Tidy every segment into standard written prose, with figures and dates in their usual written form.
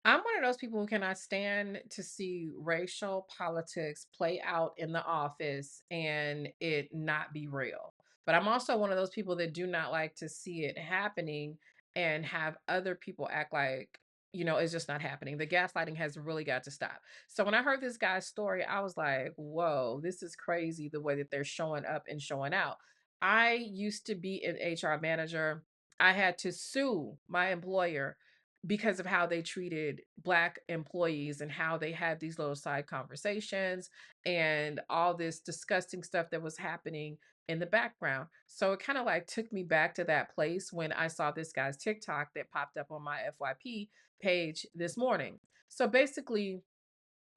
I'm one of those people who cannot stand to see racial politics play out in the office and it not be real. But I'm also one of those people that do not like to see it happening and have other people act like, it's just not happening. The gaslighting has really got to stop. So when I heard this guy's story, I was like, whoa, this is crazy the way that they're showing up and showing out. I used to be an HR manager. I had to sue my employer because of how they treated black employees and how they had these little side conversations and all this disgusting stuff that was happening in the background. So it kind of like took me back to that place when I saw this guy's TikTok that popped up on my FYP page this morning. So basically,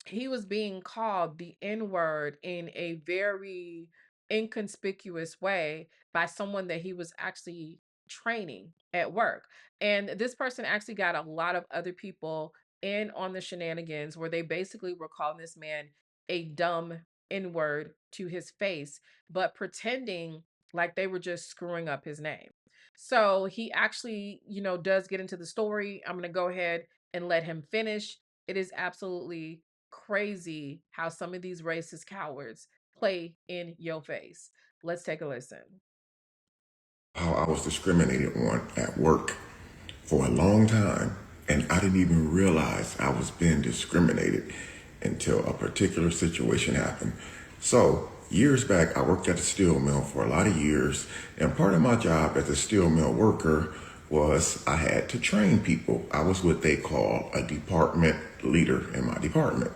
he was being called the N word in a very inconspicuous way by someone that he was actually training at work. And this person actually got a lot of other people in on the shenanigans where they basically were calling this man a dumb N word to his face, but pretending like they were just screwing up his name. So he actually, does get into the story. I'm going to go ahead and let him finish. It is absolutely crazy how some of these racist cowards play in your face. Let's take a listen. How I was discriminated on at work for a long time, and I didn't even realize I was being discriminated until a particular situation happened. So, years back, I worked at a steel mill for a lot of years, and part of my job as a steel mill worker was I had to train people. I was what they call a department leader in my department.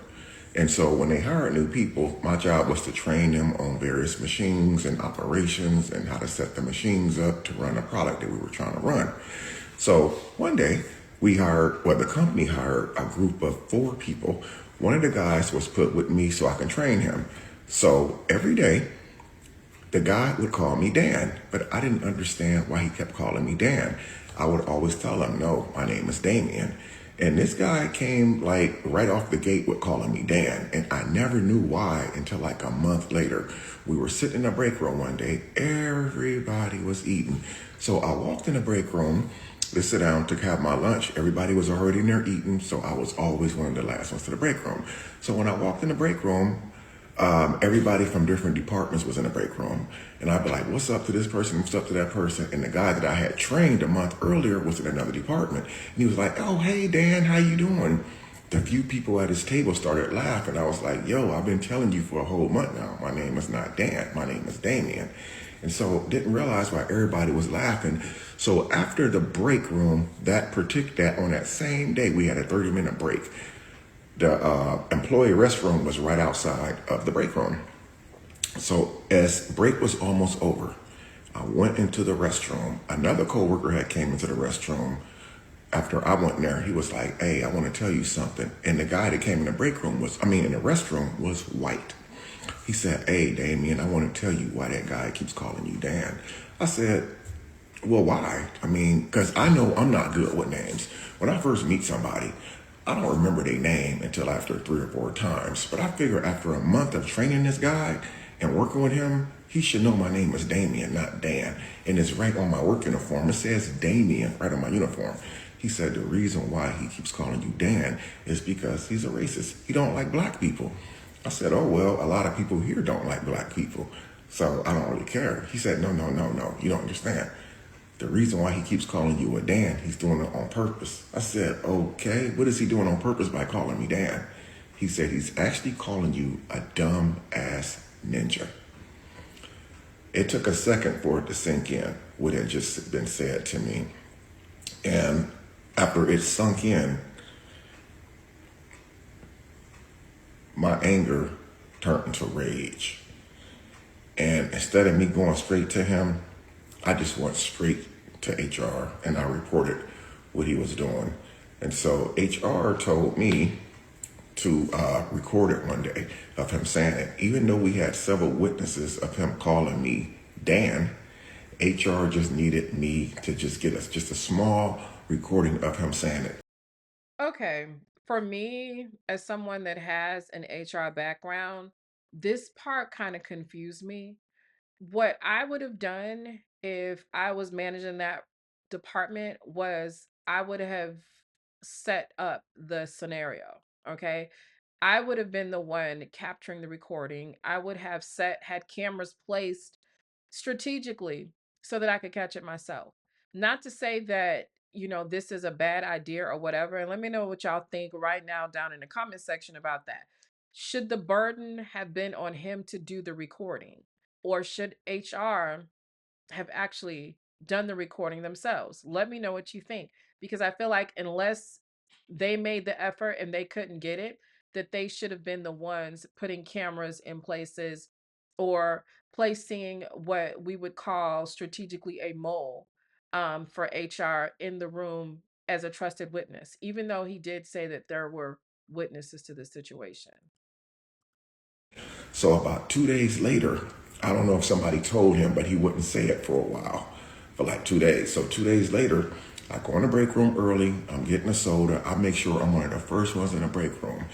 And so when they hired new people, my job was to train them on various machines and operations and how to set the machines up to run a product that we were trying to run. So one day the company hired a group of 4 people. One of the guys was put with me so I can train him. So every day the guy would call me Dan, but I didn't understand why he kept calling me Dan. I would always tell him, no, my name is Damien. And this guy came like right off the gate with calling me Dan. And I never knew why until like a month later. We were sitting in the break room one day. Everybody was eating. So I walked in the break room to sit down to have my lunch. Everybody was already in there eating. So I was always one of the last ones to the break room. So when I walked in the break room, everybody from different departments was in the break room. And I'd be like, what's up to this person? What's up to that person? And the guy that I had trained a month earlier was in another department. And he was like, oh, hey, Dan, how you doing? The few people at his table started laughing. I was like, yo, I've been telling you for a whole month now. My name is not Dan. My name is Damien. And so didn't realize why everybody was laughing. So after the break room, on that same day, we had a 30-minute break. The employee restroom was right outside of the break room. So as break was almost over, I went into the restroom. Another coworker had came into the restroom. After I went in there, he was like, hey, I want to tell you something. And the guy that came in the in the restroom was white. He said, hey, Damien, I want to tell you why that guy keeps calling you Dan. I said, well, why? Because I know I'm not good with names. When I first meet somebody, I don't remember their name until after 3 or 4 times. But I figure after a month of training this guy and working with him, he should know my name is Damien, not Dan. And it's right on my work uniform. It says Damien right on my uniform. He said the reason why he keeps calling you Dan is because he's a racist. He don't like black people. I said, oh, well, a lot of people here don't like black people. So I don't really care. He said, no, no, no, no. You don't understand. The reason why he keeps calling you a Dan, he's doing it on purpose. I said, okay, what is he doing on purpose by calling me Dan? He said he's actually calling you a dumb ass ninja. It took a second for it to sink in what had just been said to me. And after it sunk in, my anger turned into rage. And instead of me going straight to him, I just went straight to HR and I reported what he was doing. And so HR told me to record it one day of him saying it. Even though we had several witnesses of him calling me Dan, HR just needed me to just get us just a small recording of him saying it. Okay. For me, as someone that has an HR background, this part kind of confused me. What I would have done if I was managing that department was I would have set up the scenario. Okay. I would have been the one capturing the recording. I would have had cameras placed strategically so that I could catch it myself. Not to say that, this is a bad idea or whatever. And let me know what y'all think right now down in the comment section about that. Should the burden have been on him to do the recording? Or should HR have actually done the recording themselves? Let me know what you think, because I feel like unless they made the effort and they couldn't get it, that they should have been the ones putting cameras in places, or placing what we would call strategically a mole, for HR in the room as a trusted witness, even though he did say that there were witnesses to the situation. So about 2 days later, I don't know if somebody told him, but he wouldn't say it for a while, for like 2 days. So 2 days later, I go in the break room early. I'm getting a soda. I make sure I'm one of the first ones in the break room.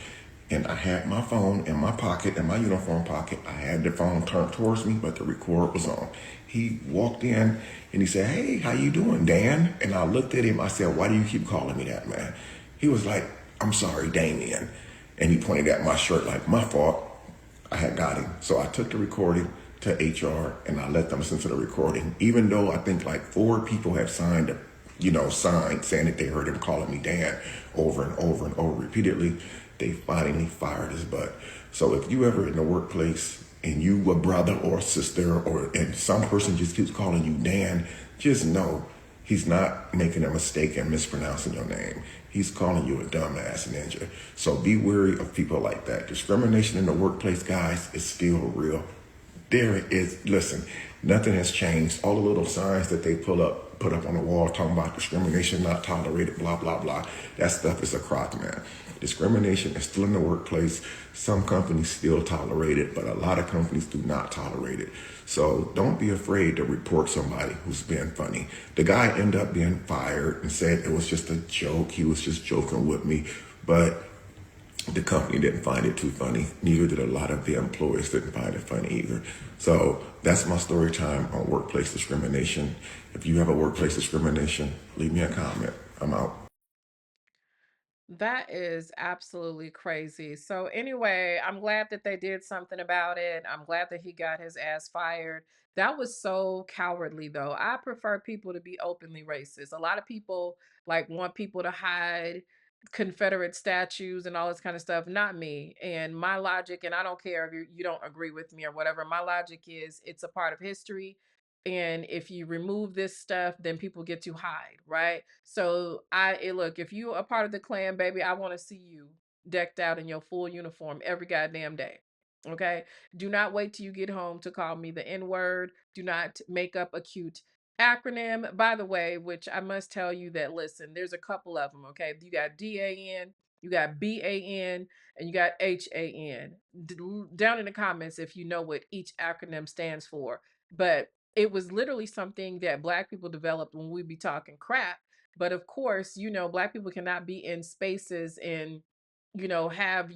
And I had my phone in my pocket, in my uniform pocket. I had the phone turned towards me, but the record was on. He walked in and he said, "Hey, how you doing, Dan?" And I looked at him. I said, "Why do you keep calling me that, man?" He was like, "I'm sorry, Damien." And he pointed at my shirt like, "My fault." I had got him. So I took the recording to HR and I let them listen to the recording. Even though I think like 4 people have signed saying that they heard him calling me Dan over and over and over repeatedly, they finally fired his butt. So if you ever in the workplace and you a brother or a sister and some person just keeps calling you Dan, just know he's not making a mistake and mispronouncing your name. He's calling you a dumbass ninja. So be wary of people like that. Discrimination in the workplace, guys, is still real. There is, listen, nothing has changed. All the little signs that they put up on the wall talking about discrimination not tolerated, blah, blah, blah. That stuff is a crock, man. Discrimination is still in the workplace. Some companies still tolerate it, but a lot of companies do not tolerate it. So don't be afraid to report somebody who's being funny. The guy ended up being fired and said it was just a joke. He was just joking with me. But the company didn't find it too funny. Neither did a lot of the employees didn't find it funny either. So that's my story time on workplace discrimination. If you have a workplace discrimination, leave me a comment. I'm out. That is absolutely crazy. So anyway, I'm glad that they did something about it. I'm glad that he got his ass fired. That was so cowardly though. I prefer people to be openly racist. A lot of people like want people to hide Confederate statues and all this kind of stuff. Not me. And my logic, and I don't care if you don't agree with me or whatever. My logic is it's a part of history. And if you remove this stuff, then people get to hide, right? So look, if you a part of the Klan, baby, I want to see you decked out in your full uniform every goddamn day. Okay. Do not wait till you get home to call me the N word. Do not make up a cute acronym, by the way, which I must tell you that listen, there's a couple of them. Okay. You got DAN, you got BAN, and you got HAN. Down in the comments if you know what each acronym stands for. But it was literally something that Black people developed when we be talking crap. But of course, Black people cannot be in spaces and, have,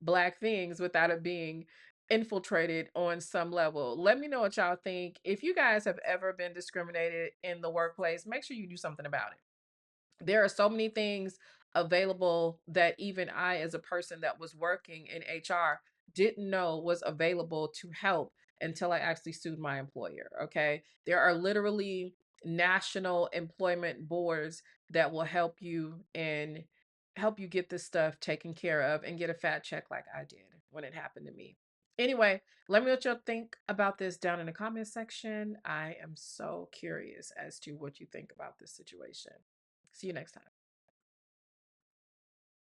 Black things without it being infiltrated on some level. Let me know what y'all think. If you guys have ever been discriminated in the workplace, make sure you do something about it. There are so many things available that even I, as a person that was working in HR, didn't know was available to help until I actually sued my employer. Okay. There are literally national employment boards that will help you get this stuff taken care of and get a fat check like I did when it happened to me. Anyway, let me know what y'all think about this down in the comment section. I am so curious as to what you think about this situation. See you next time.